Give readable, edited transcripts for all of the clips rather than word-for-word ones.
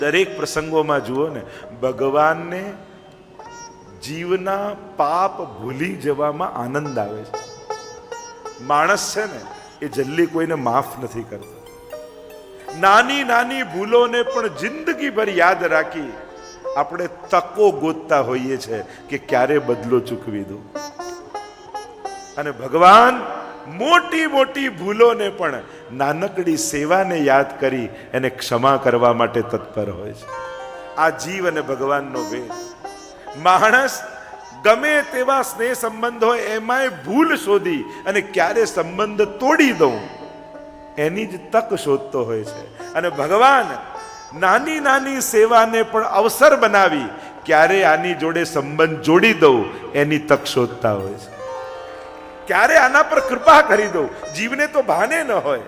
દરેક પ્રસંગોમાં જુઓ ને, ભગવાનને જીવના પાપ ભૂલી જવામાં આનંદ આવે છે. માણસ છે ને એ જલ્દી કોઈને માફ નથી કરતો. નાની નાની ભૂલોને પણ જિંદગીભર યાદ રાખી આપણે તકો ગોતતા હોઈએ છે કે ક્યારે બદલો ચૂકવી દો. અને ભગવાન મોટી મોટી ભૂલોને પણ નાનકડી સેવાને યાદ કરી એને ક્ષમા કરવા માટે તત્પર હોય છે. આ જીવ અને ભગવાનનો ભેદ. માણસ ગમે તેવા સ્નેહ સંબંધ હોય એમાંય ભૂલ શોધી અને ક્યારે સંબંધ તોડી દઉં એની જ તક શોધતો હોય છે. અને ભગવાન નાની નાની સેવાને પણ અવસર બનાવી ક્યારે આની જોડે સંબંધ જોડી દઉં એની તક શોધતા હોય છે. ક્યારે આના પર કૃપા કરી દઉં. જીવને તો ભાને ન હોય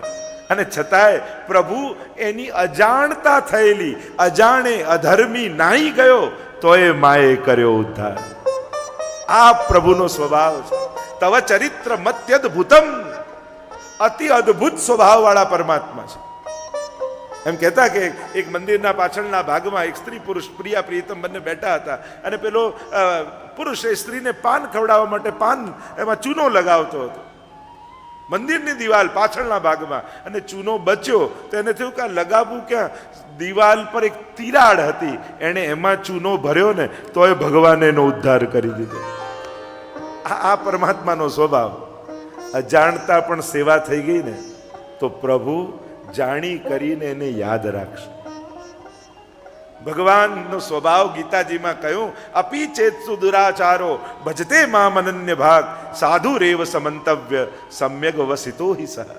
અને છતાંય પ્રભુ એની અજાણતા થયેલી અજાણે અધર્મી નાહી ગયો તો એ માએ કર્યો ઉદ્ધાર. આ પ્રભુનો સ્વભાવ છે. તવ ચરિત્ર મત્યદ્ભુતમ. અતિ અદ્ભુત સ્વભાવ વાળા પરમાત્મા છે. એમ કહેતા કે એક મંદિરના પાછળના ભાગમાં એક સ્ત્રી પુરુષ પ્રિયા પ્રિયતમ બંને બેઠા હતા અને પેલો પુરુષ એ સ્ત્રીને પાન ખવડાવવા માટે પાન એમાં ચૂનો લગાવતો હતો મંદિરની દિવાલ પાછળના ભાગમાં. અને ચૂનો બચ્યો તો એને થયું કે લગાવવું ક્યાં, દિવાલ પર એક તિરાડ હતી, એને એમાં ચૂનો ભર્યો ને તો એ ભગવાને એનો ઉદ્ધાર કરી દીધો. આ પરમાત્માનો સ્વભાવ. અજાણતા પણ સેવા થઈ ગઈ ને તો પ્રભુ જાણી કરીને એને યાદ રાખશે. ભગવાનનો સ્વભાવ ગીતાજીમાં કહ્યું, અપી ચેત્સુ દુરાચારો ભજતે મામ અનન્ય ભાગ સાધુ રેવ સમંતવ્ય સમ્યક વસિતો હિ સહ.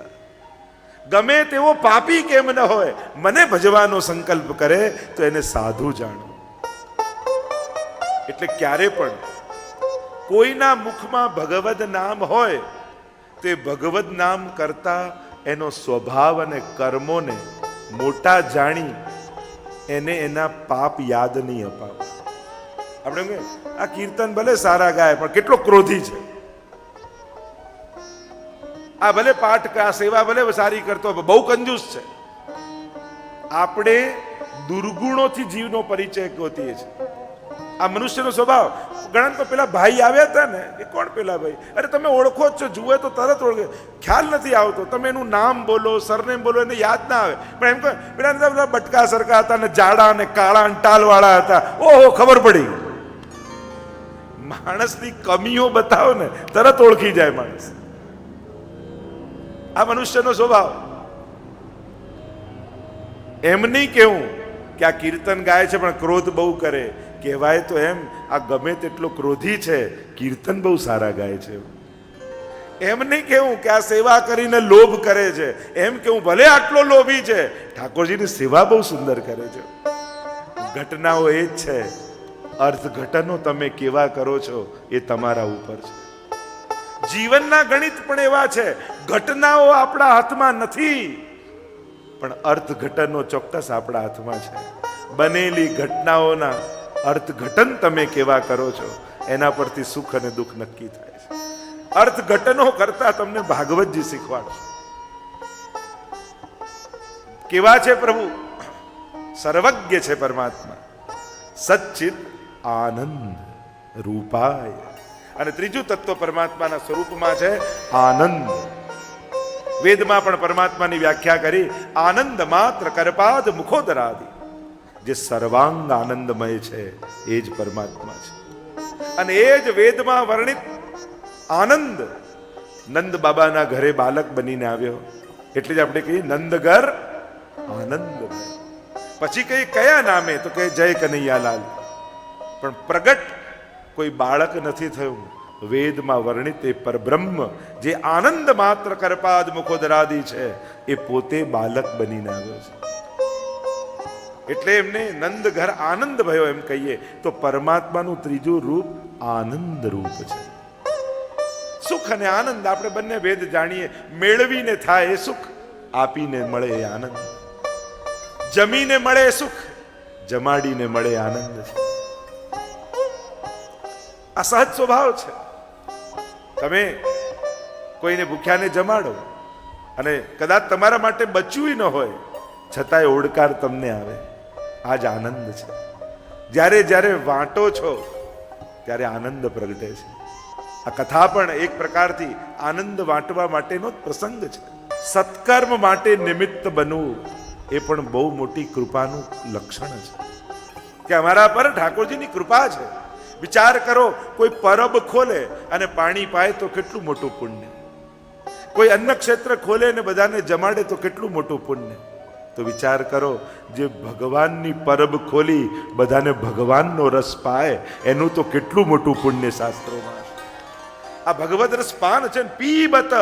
ગમે તેવો પાપી કેમ ન હોય, મને ભજવાનો સંકલ્પ કરે તો એને સાધુ જાણો. એટલે ક્યારે પણ કોઈના મુખમાં ભગવદ નામ હોય તે ભગવદ નામ કરતા એનો સ્વભાવ અને કર્મોને મોટા જાણી એને એના પાપ યાદ નહીં અપાવે. આપણે આ કીર્તન ભલે સારા ગાય પણ કેટલો ક્રોધી છે. આ ભલે પાઠ આ સેવા ભલે સારી કરતો બહુ કંજૂસ છે. આપણે દુર્ગુણોથી જીવનો પરિચય ગોતીએ છીએ. આ મનુષ્યનો સ્વભાવ. ઘણા તો પેલા ભાઈ આવ્યા હતા ને, એ કોણ પેલા ભાઈ? અરે તમે ઓળખો જ છો, જુએ તો તરત ઓળખે. ખ્યાલ નથી આવતો, તમે એનું નામ બોલો સરનેમ બોલો એને યાદ ના આવે. પણ એમ કહે પેલા બટકા સરખા હતા ને જાડા ને કાળા ને ટાલ વાળા હતા, ઓહો ખબર પડી. માણસની કમીઓ બતાવો ને તરત ઓળખી જાય માણસ. આ મનુષ્યનો સ્વભાવ. એમ નહીં કેવું કે આ કીર્તન ગાય છે પણ ક્રોધ બહુ કરે. કહેવાય તો એમ આ ગમે તેટલો ક્રોધી છે, કીર્તન બહુ સારા ગાય છે. એમ નહીં કેવું કે આ સેવા કરીને લોભ કરે છે. એમ કેવું ભલે આટલો લોભી છે, ઠાકોરજીની સેવા બહુ સુંદર કરે છે. ઘટનાઓ એ જ છે. અર્થઘટનો તમે કેવા કરો છો એ તમારા ઉપર છે. જીવનના ગણિત પણ એવા છે. ઘટનાઓ આપણા હાથમાં નથી પણ અર્થઘટનો ચોક્કસ આપણા હાથમાં છે. બનેલી ઘટનાઓના અર્થઘટન તમે કેવા કરો છો એના પરથી સુખ અને દુઃખ નક્કી થાય છે. અર્થઘટનો કરતા તમને ભાગવતજી શીખવાડશે. કેવા છે પ્રભુ? સર્વજ્ઞ છે પરમાત્મા. સચ્ચિત આનંદ રૂપાય. અને ત્રીજું તત્વ પરમાત્માના સ્વરૂપમાં છે આનંદ. વેદમાં પણ પરમાત્માની વ્યાખ્યા કરી, આનંદ માત્ર કરપાદ મુખોદરાદિ. જે સર્વાંગ આનંદમય છે એ જ પરમાત્મા છે. અને એ જ વેદમાં વર્ણિત આનંદ નંદ બાબાના ઘરે બાલક બનીને આવ્યો. એટલે જ આપણે કહીએ નંદઘર આનંદ. પછી કઈ કયા નામે? તો કે જય કનૈયાલાલ. પણ પ્રગટ કોઈ બાળક નથી થયું. વેદમાં વર્ણિત એ પરબ્રહ્મ જે આનંદ માત્ર કરપાદ મુખોદરાદિ છે એ પોતે બાલક બનીને આવ્યો છે. એટલે એમને નંદ ઘર આનંદ ભયો એમ કહીએ તો પરમાત્માનું ત્રીજું રૂપ આનંદ રૂપ છે. સુખ અને આનંદ આપણે બંને ભેદ જાણીએ. મેળવીને થાય એ સુખ, આપીને મળે એ આનંદ. જમીને મળે એ સુખ, જમાડીને મળે આનંદ છે. આ સહજ સ્વભાવ છે. તમે કોઈને ભૂખ્યાને જમાડો અને કદાચ તમારા માટે બચ્યું ન હોય છતાંય ઓડકાર તમને આવે. આ જ આનંદ છે. જ્યારે જ્યારે વાંટો છો ત્યારે આનંદ પ્રગટે છે. આ કથા પણ એક પ્રકારથી આનંદ વાંટવા માટેનો જ પ્રસંગ છે. સત્કર્મ માટે નિમિત્ત બનવું એ પણ બહુ મોટી કૃપાનું લક્ષણ છે કે અમારા પર ઠાકોરજીની કૃપા છે. વિચાર કરો, કોઈ પરબ ખોલે અને પાણી પાય તો કેટલું મોટું પુણ્ય. કોઈ અન્ન ક્ષેત્ર ખોલે અને બધાને જમાડે તો કેટલું મોટું પુણ્ય. તો વિચાર કરો, જે ભગવાનની પરબ ખોલી બધાને ભગવાનનો રસ પાય એનું તો કેટલું મોટું પુણ્ય શાસ્ત્રોમાં. આ ભગવદ રસ પાન છે. પીબત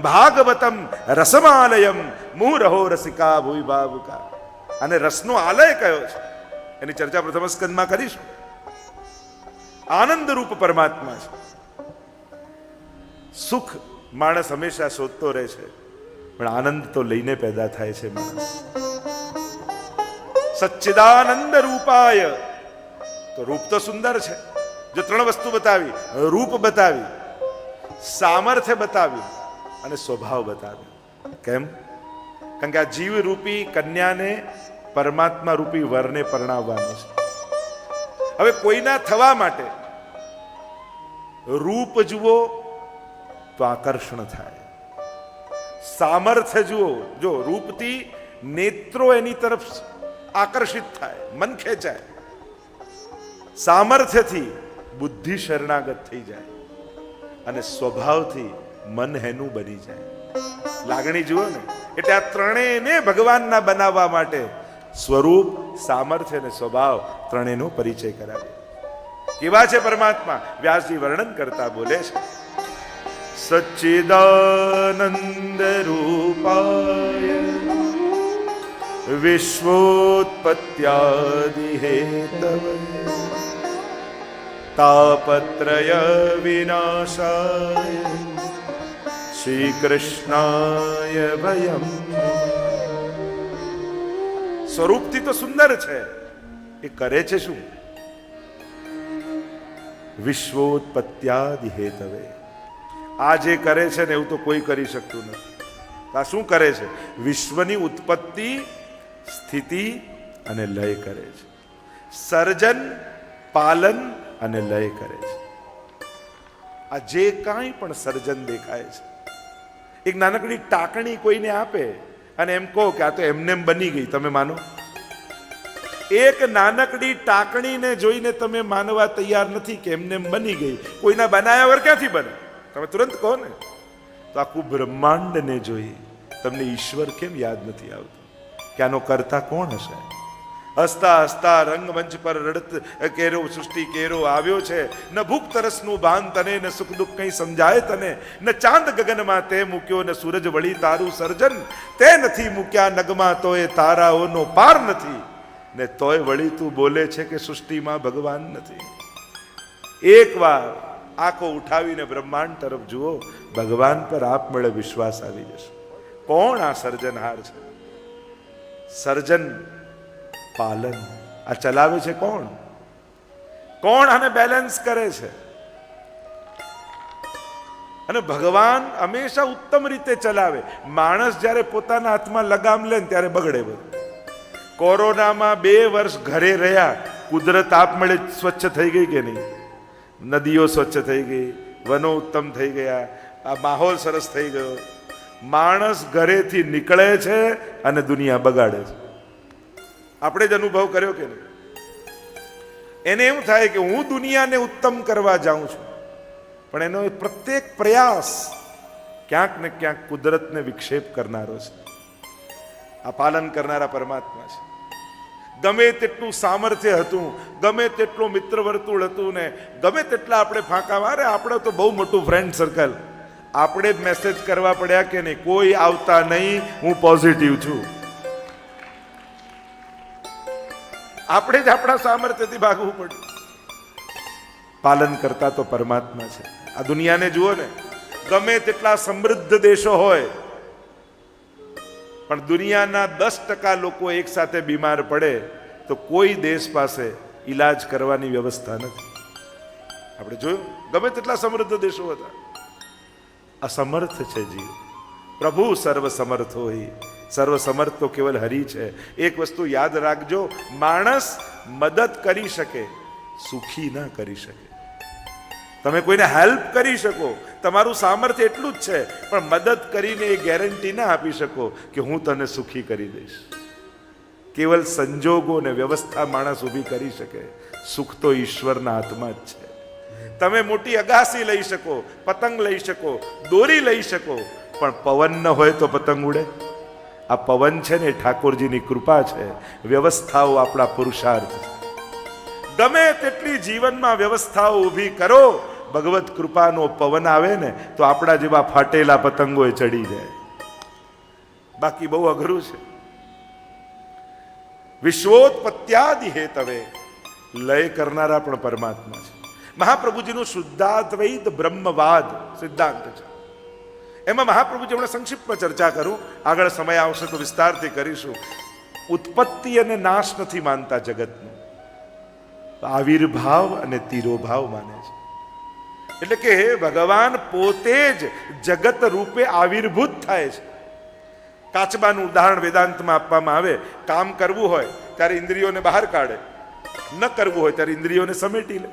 ભાગવતમ રસમાલયમ મુરહો રસિકા ભૂઈ ભાવુકા. અને રસનો આલય કયો છે એની ચર્ચા પ્રથમ સ્કંદમાં કરીશું. આનંદ રૂપ પરમાત્મા છે. સુખ માણસ હંમેશા શોધતો રહે છે, પણ આનંદ તો લઈને પેદા થાય છે માણસ. સચ્ચિદાનંદ રૂપાય, તો રૂપ તો સુંદર છે. જો ત્રણ વસ્તુ બતાવી, રૂપ બતાવી, સામર્થ્ય બતાવ્યું અને સ્વભાવ બતાવ્યો. કેમ? કારણ કે આ જીવ રૂપી કન્યાને પરમાત્મા રૂપી વરને પરણાવવાનો છે. હવે કોઈના થવા માટે રૂપ જુઓ તો આકર્ષણ થાય, સામર્થ્ય જુઓ, જો રૂપથી નેત્રો એની તરફ આકર્ષિત થાય, મન ખેંચાય, સામર્થ્યથી બુદ્ધિ શરણાગત થઈ જાય અને સ્વભાવથી મન હેનું બની જાય. લાગણી જુઓ ને. એટલે આ ત્રણેયને ભગવાનના બનાવવા માટે સ્વરૂપ, સામર્થ્ય અને સ્વભાવ ત્રણેયનો પરિચય કરાવે. કેવા છે પરમાત્મા? વ્યાસજી વર્ણન કરતા બોલે છે, સચ્ચિદાનંદ રૂપાય વિશ્વોત્પત્યાદિ હેતવે તાપત્રય વિનાશાય શ્રી કૃષ્ણાય વયમ. સ્વરૂપથી તો સુંદર છે, એ કરે છે શું? વિશ્વોત્પત્યાદિ હેતવે. આ જે કરે છે ને એવું તો કોઈ કરી શકતું નથી. આ શું કરે છે? વિશ્વની ઉત્પત્તિ, સ્થિતિ અને લય કરે છે. સર્જન, પાલન અને લય કરે છે. આ જે કાંઈ પણ સર્જન દેખાય છે, એક નાનકડી ટાંકણી કોઈને આપે અને એમ કહો કે આ તો એમને બની ગઈ, તમે માનો? એક નાનકડી ટાંકણીને જોઈને તમે માનવા તૈયાર નથી કે એમને બની ગઈ. કોઈના બનાવ્યા વગર ક્યાંથી બને? તમે તુરંત કહો ને. તો આખું બ્રહ્માંડને જોઈ તમને ઈશ્વર કેમ યાદ નથી આવતું કે આનો કરતા કોણ હશે? હસતા હસતા રંગમંચ પર રડત કેરો સૃષ્ટિ કેરો આવ્યો છે. ન ભૂખ તરસનું ભાન તને, ન સુખ દુઃખ કંઈ સમજાય તને, ન ચાંદ ગગનમાં તે મૂક્યો, ન સૂરજ વળી તારું સર્જન તે નથી મૂક્યા નગમાં, તોય તારાઓનો પાર નથી, ને તોય વળી તું બોલે છે કે સૃષ્ટિમાં ભગવાન નથી. એકવાર આંખો ઉઠાવીને બ્રહ્માંડ તરફ જુઓ, ભગવાન પર આપમેળે વિશ્વાસ આવી જશે. કોણ આ સર્જનહાર છે? સર્જન, પાલન આ ચલાવે છે કોણ? કોણ આને બેલેન્સ કરે છે? અને ભગવાન હંમેશા ઉત્તમ રીતે ચલાવે. માણસ જ્યારે પોતાના હાથમાં લગામ લે ત્યારે બગડે બધું. કોરોનામાં 2 વર્ષ ઘરે રહ્યા, કુદરત આપમેળે સ્વચ્છ થઈ ગઈ કે નહીં? નદીઓ સ્વચ્છ થઈ ગઈ, વનો ઉત્તમ થઈ ગયા, આ માહોલ સરસ થઈ ગયો. માણસ ઘરેથી નીકળે છે અને દુનિયા બગાડે છે. આપણે જ અનુભવ કર્યો કે નહીં? એને એમ થાય કે હું દુનિયાને ઉત્તમ કરવા જાઉં છું, પણ એનો પ્રત્યેક પ્રયાસ ક્યાંક ને ક્યાંક કુદરતને વિક્ષેપ કરનારો છે. આ પાલન કરનારા પરમાત્મા છે. ગમે તેટલું સામર્થ્ય હતું, ગમે તેટલું મિત્ર વર્તુળ હતું ને ગમે તેટલા આપણે ફાંકા મારે, આપણે તો બહુ મોટું ફ્રેન્ડ સર્કલ, આપણે જ મેસેજ કરવા પડ્યા કે નહીં, કોઈ આવતા નહીં, હું પોઝિટિવ છું. આપણે જ આપણા સામર્થ્યથી ભાગવું પડ્યું. પાલન કરતા તો પરમાત્મા છે. આ દુનિયાને જુઓ ને, ગમે તેટલા સમૃદ્ધ દેશો હોય, પણ દુનિયાના 10% લોકો એક સાથે બીમાર પડે તો કોઈ દેશ પાસે ઈલાજ કરવાની વ્યવસ્થા નથી. આપણે જોયું, ગમે તેટલા સમૃદ્ધ દેશો હતા. અસમર્થ છે જીવ, પ્રભુ સર્વ સમર્થ હોય, સર્વસમર્થ તો કેવલ હરિ છે. એક વસ્તુ યાદ રાખજો, માણસ મદદ કરી શકે, સુખી ના કરી શકે. તમે કોઈને હેલ્પ કરી શકો, તમારું સામર્થ્ય એટલું જ છે, પણ મદદ કરીને એ ગેરંટી ના આપી શકો કે હું તને સુખી કરી દઈશ. કેવલ સંજોગો ને વ્યવસ્થા માણસ ઊભી કરી શકે, સુખ તો ઈશ્વરના હાથમાં જ છે. તમે મોટી અગાસી લઈ શકો, પતંગ લઈ શકો, દોરી લઈ શકો, પણ પવન ન હોય તો પતંગ ઉડે? આ પવન છે ને ઠાકોરજીની કૃપા છે, વ્યવસ્થાઓ આપણા પુરુષાર્થ છે. ગમે તેટલી જીવનમાં વ્યવસ્થાઓ ઊભી કરો, ભગવત કૃપાનો પવન આવે ને તો આપણા જેવા ફાટેલા પતંગો ચડી જાય. બાકી બહુ અઘરું છે. વિશ્વોત્પત્યાદિ હેતવે, લય કરનારા પણ પરમાત્મા છે. મહાપ્રભુજીનું શુદ્ધાદ્વૈત બ્રહ્મવાદ સિદ્ધાંત છે. એમાં મહાપ્રભુજી હમણાં સંક્ષિપ્તમાં ચર્ચા કરું, આગળ સમય આવશે તો વિસ્તારથી કરીશું. ઉત્પત્તિ અને નાશ નથી માનતા જગતનું, આવિર્ભાવ અને તિરોભાવ માને છે. એટલે કે ભગવાન પોતે જ જગત રૂપે આવિર્ભૂત થાય છે. કાચબાનું ઉદાહરણ વેદાંતમાં આપવામાં આવે, કામ કરવું હોય ત્યારે ઇન્દ્રિયોને બહાર કાઢે, ન કરવું હોય ત્યારે ઇન્દ્રિયોને સમેટી લે.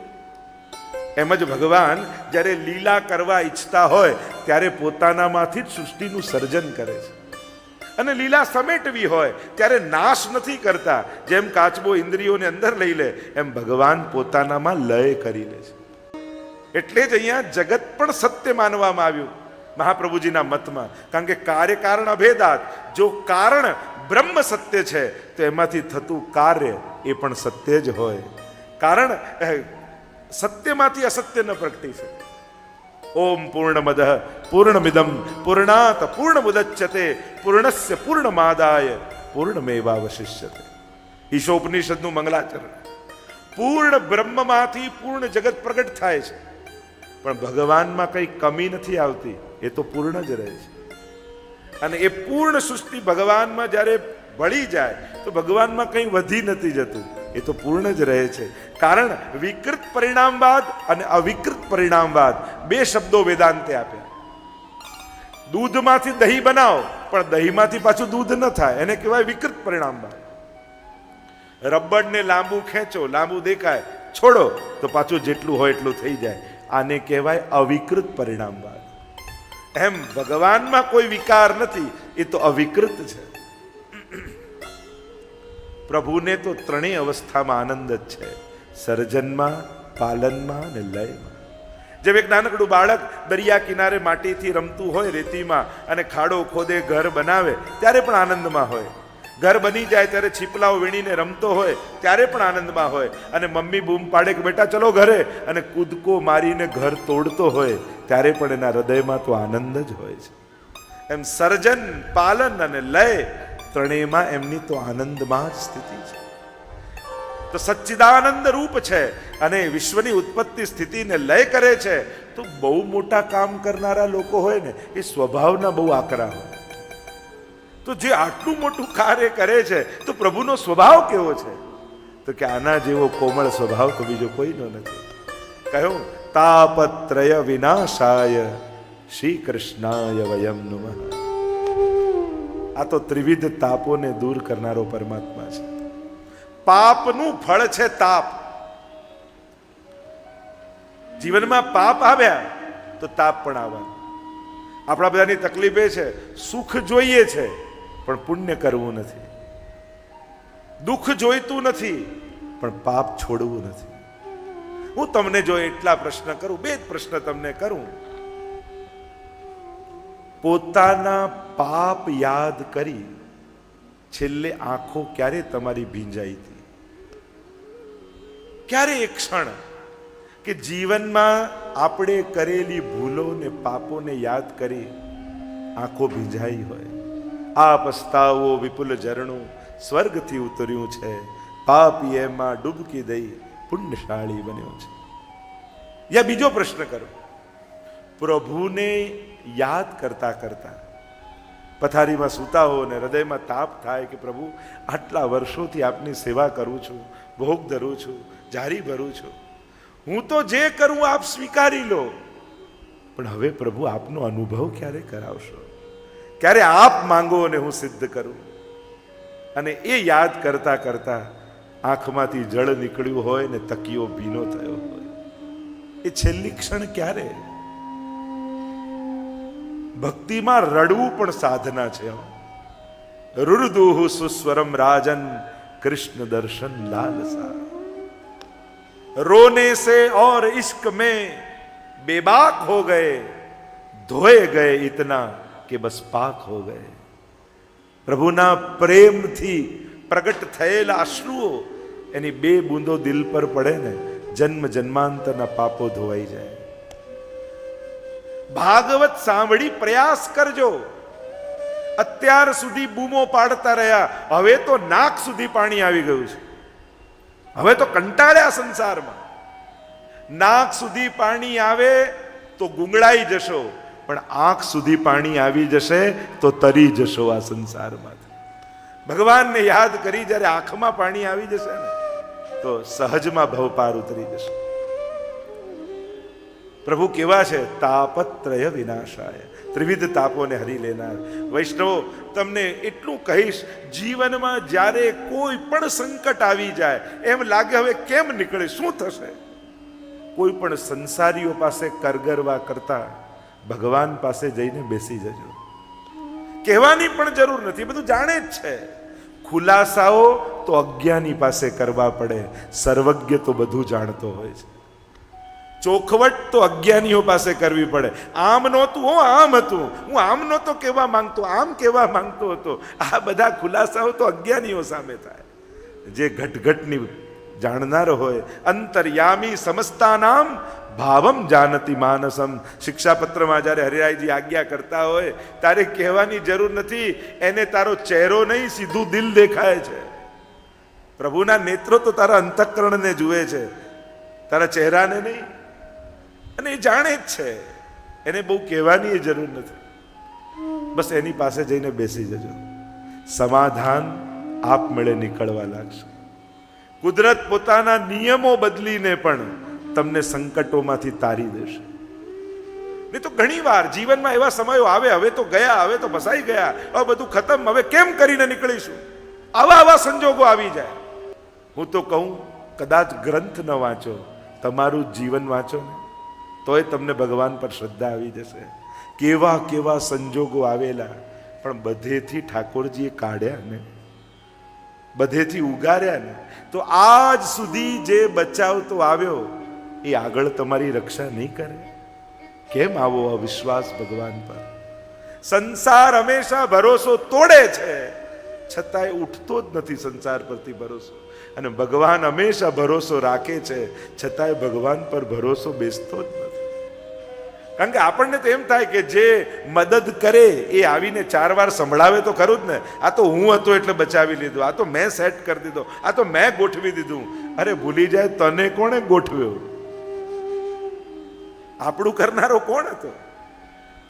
એમ જ ભગવાન જ્યારે લીલા કરવા ઈચ્છતા હોય ત્યારે પોતાનામાંથી જ સૃષ્ટિનું સર્જન કરે છે, અને લીલા સમેટવી હોય ત્યારે નાશ નથી કરતા. જેમ કાચબો ઇન્દ્રિયોને અંદર લઈ લે, એમ ભગવાન પોતાનામાં લય કરી લે છે. એટલે જ અહીંયા જગત પણ સત્ય માનવામાં આવ્યું મહાપ્રભુજીના મતમાં, કારણ કે કાર્ય કારણ અભેદાત. જો કારણ બ્રહ્મ સત્ય છે તો એમાંથી થતું કાર્ય એ પણ સત્ય જ હોય. કારણ સત્યમાંથી અસત્ય ન પ્રગટી શકે. ઓમ પૂર્ણમદ પૂર્ણમિદમ પૂર્ણાત પૂર્ણમુદચ્યતે પૂર્ણસ્ય પૂર્ણમાદાય પૂર્ણમેવાવશિષ્યતે. ઈશોપનિષદનું મંગલાચરણ. પૂર્ણ બ્રહ્મમાંથી પૂર્ણ જગત પ્રગટ થાય છે, પણ ભગવાનમાં કઈ કમી નથી આવતી, એ તો પૂર્ણ જ રહે છે. અને એ પૂર્ણ સૃષ્ટિ ભગવાનમાં જ્યારે ભળી જાય તો ભગવાનમાં કંઈ વધી નથી જતું, એ તો પૂર્ણ જ રહે છે. કારણ વિકૃત પરિણામવાદ અને અવિકૃત પરિણામવાદ બે શબ્દો વેદાંતે આપ્યા. દૂધમાંથી દહીં બનાવો પણ દહીંમાંથી પાછું દૂધ ન થાય, એને કહેવાય વિકૃત પરિણામવાદ. રબરને લાંબુ ખેંચો, લાંબુ દેખાય, છોડો તો પાછું જેટલું હોય એટલું થઈ જાય, આને કહેવાય અવિકૃત પરિણામવાદ. એમ ભગવાનમાં કોઈ વિકાર નથી, એ તો અવિકૃત છે. પ્રભુને તો ત્રણેય અવસ્થામાં આનંદ જ છે, સર્જનમાં, પાલનમાં અને લયમાં. જેમ એક નાનકડું બાળક દરિયા કિનારે માટીથી રમતું હોય રેતીમાં, અને ખાડો ખોદે ઘર બનાવે ત્યારે પણ આનંદમાં હોય. ઘર બની જાય ત્યારે છીપલાઓ વીણીને રમતો હોય ત્યારે પણ આનંદમાં હોય. અને મમ્મી બૂમ પાડે કે બેટા ચલો ઘરે, અને કૂદકો મારીને ઘર તોડતો હોય ત્યારે પણ એના હૃદયમાં તો આનંદ જ હોય છે. એમ સર્જન, પાલન અને લય ત્રણેયમાં એમની તો આનંદમાં જ સ્થિતિ છે. તો સચ્ચિદાનંદ રૂપ છે અને વિશ્વની ઉત્પત્તિ સ્થિતિને લય કરે છે. તો બહુ મોટા કામ કરનારા લોકો હોય ને, એ સ્વભાવના બહુ આકરા હોય. તો જે આટલું મોટું કાર્ય કરે છે તો પ્રભુનો સ્વભાવ કેવો છે? તો કે આના જેવો કોમળ સ્વભાવ તો બીજો કોઈનો નથી. કહ્યું તાપત્રય વિનાશાય શ્રી કૃષ્ણાય વયમ નમઃ. આ તો ત્રિવિધ તાપોને દૂર કરનારો પરમાત્મા છે. પાપનું ફળ છે તાપ. જીવનમાં પાપ આવ્યા તો તાપ પણ આવવાનું. આપણા બધાની તકલીફ એ છે, સુખ જોઈએ છે પણ પુણ્ય કરવું નથી, દુઃખ જોઈતું નથી પણ પાપ છોડવું નથી. હું તમને જો એટલા પ્રશ્ન કરું, બે જ પ્રશ્ન તમને કરું. પોતાના પાપ યાદ કરી છેલ્લે આંખો ક્યારે તમારી ભીંજાઈ હતી? ક્યારે એક ક્ષણ કે જીવનમાં આપણે કરેલી ભૂલો ને પાપોને યાદ કરી આંખો ભીંજાઈ હોય? આ પસ્તાવો વિપુલ ઝરણું સ્વર્ગથી ઉતર્યું છે, પાપી એમાં ડૂબકી દઈ પુણ્યશાળી બન્યો છે. યા બીજો પ્રશ્ન કરો. પ્રભુને યાદ કરતા કરતા પથારીમાં સૂતા હો ને હૃદયમાં તાપ થાય કે પ્રભુ આટલા વર્ષોથી આપની સેવા કરું છું, ભોગ ધરું છું, જારી ભરું છું, હું તો જે કરું આપ સ્વીકારી લો, પણ હવે પ્રભુ આપનો અનુભવ ક્યારે કરાવશો? ક્યારે આપ માંગો અને હું સિદ્ધ કરું. અને એ યાદ કરતા કરતા આંખમાંથી જળ નીકળ્યું હોય ને તકિયો ભીનો થયો હોય, એ છેલ્લી ક્ષણ ક્યારે? ભક્તિમાં રડવું પણ સાધના છે. રુરુદુહુ સુસ્વરમ રાજન कृष्ण दर्शन लालसा. रोने से और इश्क में बेबाक हो गए, धोए गए इतना कि बस पाक हो गए. प्रभुना प्रेमથી પ્રગટ થયેલા અશ્રુઓ એની બે બૂંદો દિલ પર પડે ને, જન્મ જન્માંતરના પાપો ધોવાઈ જાય. ભાગવત સાંભળી પ્રયાસ કરજો. અત્યાર સુધી બૂમો પાડતા રહ્યા, હવે તો નાક સુધી પાણી આવી ગયું છે. હવે તો કંટાળ્યા સંસારમાં. નાક સુધી પાણી આવે તો ગુંગળાઈ જશો, પણ આંખ સુધી પાણી આવી જશે તો તરી જશો આ સંસારમાંથી. ભગવાનને યાદ કરી જ્યારે આંખમાં પાણી આવી જશે ને, તો સહજમાં ભવપાર ઉતરી જશે. પ્રભુ કેવા છે? તાપત્રય વિનાશાય, ત્રિવિધ તાપોને હરી લેનાર. વૈષ્ણવો, તમને એટલું કહીશ, જીવનમાં જ્યારે કોઈ પણ સંકટ આવી જાય, એમ લાગે હવે કેમ નીકળે, શું થશે, કોઈ પણ સંસારીઓ પાસે કરગરવા કરતા ભગવાન પાસે જઈને બેસી જજો. કહેવાની પણ જરૂર નથી, બધું જાણે જ છે. ખુલાસાઓ તો અજ્ઞાની પાસે કરવા પડે, સર્વજ્ઞ તો બધું જાણતો હોય છે. ચોખવટ તો અજ્ઞાનીઓ પાસે કરવી પડે. આમ નહોતું, હું આમ હતું, હું આમ નહોતો કહેવા માંગતો, આમ કહેવા માંગતો હતો. આ બધા ખુલાસાઓ તો અજ્ઞાનીઓ સામે થાય. જે ઘટઘટની જાણનાર હોય, અંતર્યામી સમસ્તાનામ ભાવમ જાનતી માનસમ. શિક્ષાપત્રમાં જ્યારે હરિરાયજી આજ્ઞા કરતા હોય ત્યારે કહેવાની જરૂર નથી, એને તારો ચહેરો નહીં, સીધું દિલ દેખાય છે. પ્રભુના નેત્રો તો તારા અંતઃકરણને જુએ છે, તારા ચહેરાને નહીં. અને એ જાણે જ છે, એને બહુ કહેવાની જરૂર નથી. બસ એની પાસે જઈને બેસી જજો, સમાધાન આપમેળે નીકળવા લાગશે. કુદરત પોતાના નિયમો બદલીને પણ તમને સંકટોમાંથી તારી દેશે. નહીં તો ઘણી વાર જીવનમાં એવા સમયો આવે, હવે તો ગયા, હવે તો ફસાઈ ગયા, હવે બધું ખતમ, હવે કેમ કરીને નીકળીશું, આવા સંજોગો આવી જાય. હું તો કહું, કદાચ ગ્રંથ ન વાંચો, તમારું જીવન વાંચો ને, તોય તમને ભગવાન પર શ્રદ્ધા આવી જશે. કેવા કેવા સંજોગો આવેલા, પણ બધેથી ઠાકોરજીએ કાઢ્યા ને, બધેથી ઉગાર્યા ને, તો આજ સુધી જે બચાવતો આવ્યો એ આગળ તમારી રક્ષા નહીં કરે. કેમ આવો અવિશ્વાસ ભગવાન પર? સંસાર હંમેશા ભરોસો તોડે છે, છતાંય ઉઠતો જ નથી સંસાર પરથી ભરોસો. અને ભગવાન હંમેશા ભરોસો રાખે છે, છતાંય ભગવાન પર ભરોસો બેસતો જ નથી. કારણ કે આપણને તો એમ થાય કે જે મદદ કરે એ આવીને 4 વાર સંભળાવે તો ખરું જ ને. આ તો હું હતો એટલે બચાવી લીધું, આ તો મેં સેટ કરી દીધો, આ તો મેં ગોઠવી દીધું. અરે ભૂલી જાય, તને કોણે ગોઠવ્યો? આપણું કરનારો કોણ હતો?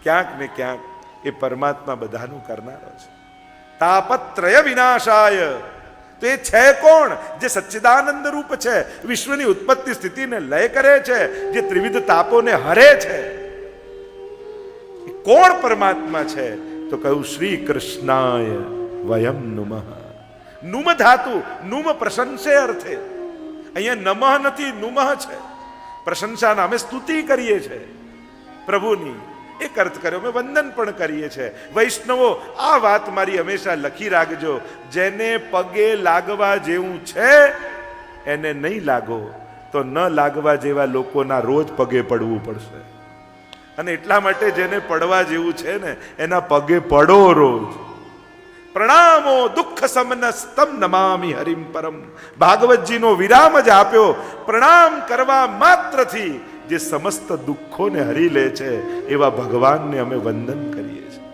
ક્યાંક ને ક્યાંક એ પરમાત્મા બધાનું કરનારો છે. તાપત્રય વિનાશાય, તો એ છે કોણ? જે સચ્ચિદાનંદ રૂપ છે, વિશ્વની ઉત્પત્તિ સ્થિતિને લય કરે છે, જે ત્રિવિધ તાપોને હરે છે. કોણ પરમાત્મા છે? તો કહ્યું શ્રી કૃષ્ણાય વયમ નુમઃ. નુમ ધાતુ, નુમ પ્રશંસે અર્થે. અહીંયા નમઃ નથી, નુમઃ છે. પ્રશંસાના અમે સ્તુતિ કરીએ છીએ પ્રભુની, એક અર્થ કર્યો. અમે વંદન પણ કરીએ છીએ. વૈષ્ણવો, આ વાત મારી હંમેશા લખી રાખજો, જેને પગે લાગવા જેવું છે એને નહીં લાગો, તો ન લાગવા જેવા લોકોના રોજ પગે પડવું પડશે. અને એટલા માટે જેને પડવા જેવું છે ને, એના પગે પડો રોજ. પ્રણામો દુઃખ સમનસ્તમ નમામિ હરિમ પરમ. ભાગવતજીનો વિરામ જ આપ્યો. પ્રણામ કરવા માત્રથી જે સમસ્ત દુઃખોને હરી લે છે એવા ભગવાનને અમે વંદન કરીએ છીએ.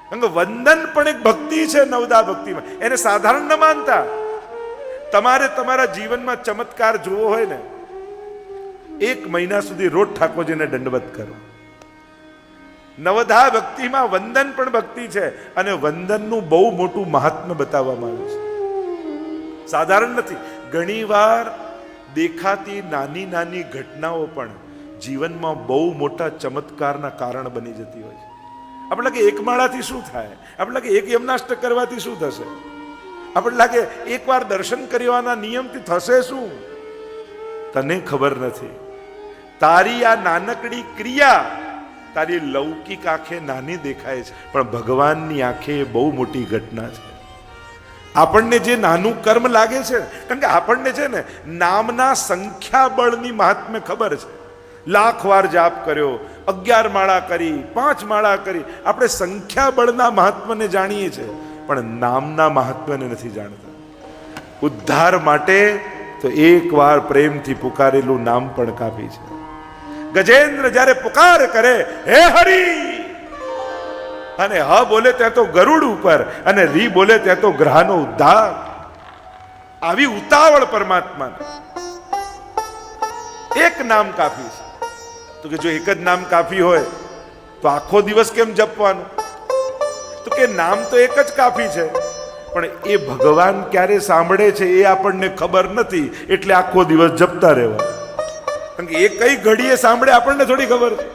કારણ કે વંદન પણ એક ભક્તિ છે, નવદા ભક્તિમાં. એને સાધારણ ન માનતા. તમારે તમારા જીવનમાં ચમત્કાર જોવો હોય ને, 1 મહિના સુધી રોજ ઠાકોરજીને દંડવત કરો. નવધા ભક્તિમાં વંદન પણ ભક્તિ છે, અને વંદનનું બહુ મોટું મહાત્મ્ય બતાવવામાં આવ્યું છે. સાધારણ નથી. ઘણીવાર દેખાતી નાની નાની ઘટનાઓ પણ જીવનમાં બહુ મોટા ચમત્કારના કારણ બની જતી હોય છે. આપણે લાગે એક માળાથી શું થાય, આપણે લાગે એક યમનાષ્ટક કરવાથી શું થશે, આપણે લાગે એકવાર દર્શન કરવાના નિયમથી થશે શું. તને ખબર નથી. તારી આ નાનકડી ક્રિયા તારી લૌકિક આંખે નાની દેખાય છે, પણ ભગવાનની આંખે એ બહુ મોટી ઘટના છે. આપણને જે નાનું કર્મ લાગે છે, કારણ કે આપણને છે ને નામના સંખ્યાબળની મહાત્મ્ય ખબર છે. લાખ વાર જાપ કર્યો, 11 માળા કરી, 5 માળા કરી, આપણે સંખ્યાબળના મહાત્મ્યને જાણીએ છીએ, પણ નામના મહાત્મ્યને નથી જાણતા. ઉદ્ધાર માટે તો એક વાર પ્રેમથી પુકારેલું નામ પણ કાફી છે. ગજેન્દ્ર જ્યારે પુકાર કરે, હે હરી, અને હ બોલે ત્યાં તો ગરુડ ઉપર, અને રી બોલે ત્યાં તો ગ્રહનો ઉદ્ધાર. આવી ઉતાવળ પરમાત્માને. એક નામ કાફી છે. તો કે જો એક જ નામ કાફી હોય તો આખો દિવસ કેમ જપવાનું? તો કે નામ તો એક જ કાફી છે, પણ એ ભગવાન ક્યારે સાંભળે છે એ આપણને ખબર નથી, એટલે આખો દિવસ જપતા રહેવા. કારણ કે એ કઈ ઘડીએ સાંભળે આપણને થોડી ખબર છે,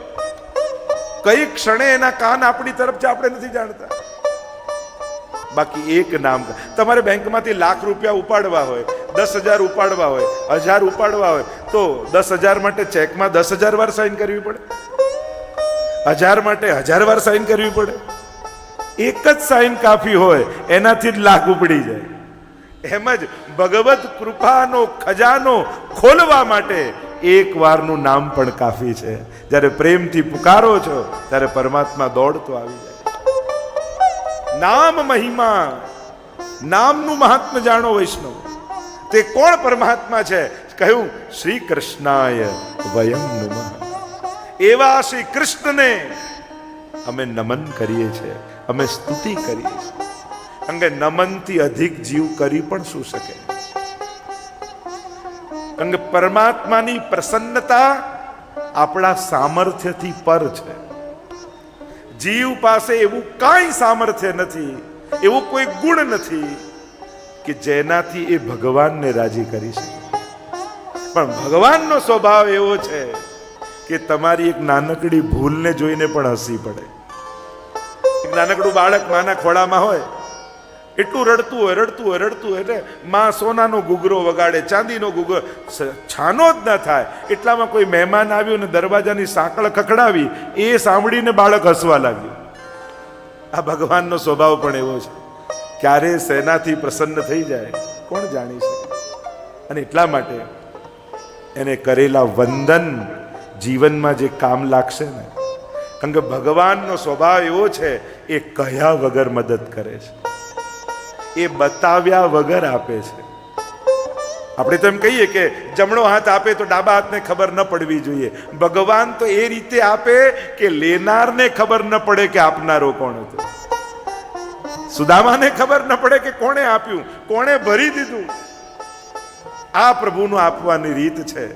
કઈ ક્ષણે એના કાન આપણી તરફ છે આપણે નથી જાણતા. બાકી એક નામ. તમારે બેંકમાંથી લાખ રૂપિયા ઉપાડવા હોય, 10,000 ઉપાડવા હોય, 1000 ઉપાડવા હોય, તો 10,000 માટે ચેકમાં 10,000 વાર સાઈન કરવી પડે, 1000 માટે 1000 વાર સાઈન કરવી પડે. એક જ સાઈન કાફી હોય, એનાથી જ લાખ ઉપડી જાય. એમ જ ભગવત કૃપાનો ખજાનો ખોલવા માટે એક વારનું નામ પણ કાફી છે. જ્યારે પ્રેમથી પુકારો છો ત્યારે પરમાત્મા દોડતો આવી જાય. નામ મહિમા, નામનું મહાત્મ્ય જાણો વૈષ્ણવ. તે કોણ પરમાત્મા છે? કહ્યું શ્રી કૃષ્ણાય વયમ નમઃ. એવા શ્રી કૃષ્ણને અમે નમન કરીએ છીએ, અમે સ્તુતિ કરીએ છીએ. કારણ કે નમનથી અધિક જીવ કરી પણ શું શકે? કારણ કે પરમાત્માની પ્રસન્નતા આપણા સામર્થ્યથી પર છે. જીવ પાસે એવું કાંઈ સામર્થ્ય નથી, એવું કોઈ ગુણ નથી કે જેનાથી એ ભગવાનને રાજી કરી શકે. પણ ભગવાનનો સ્વભાવ એવો છે કે તમારી એક નાનકડી ભૂલને જોઈને પણ હસી પડે. એક નાનકડું બાળક માના ખોળામાં હોય, એટલું રડતું હોય એટલે માં સોનાનો ઘૂઘરો વગાડે, ચાંદીનો ઘૂઘરો, છાનો જ ન થાય. એટલામાં કોઈ મહેમાન આવ્યું ને દરવાજાની સાંકળ ખખડાવી, એ સાંભળીને બાળક હસવા લાગ્યું. આ ભગવાનનો સ્વભાવ પણ એવો છે. ક્યારે સેનાથી પ્રસન્ન થઈ જાય કોણ જાણી શકે? અને એટલા માટે એને કરેલા વંદન જીવનમાં જે કામ લાગશે ને, કારણ કે ભગવાનનો સ્વભાવ એવો છે, એ કહ્યા વગર મદદ કરે છે, એ બતાવ્યા વગર આપે છે. આપણે તો એમ કહીએ કે જમણો હાથ આપે તો ડાબા હાથને ખબર ન પડવી જોઈએ. ભગવાન તો એ રીતે આપે કે લેનારને ખબર ન પડે કે આપનારો કોણ હતો. સુદામાને ખબર ન પડે કે કોણે આપ્યું, કોણે ભરી દીધું. આ પ્રભુનો આપવાની રીત છે.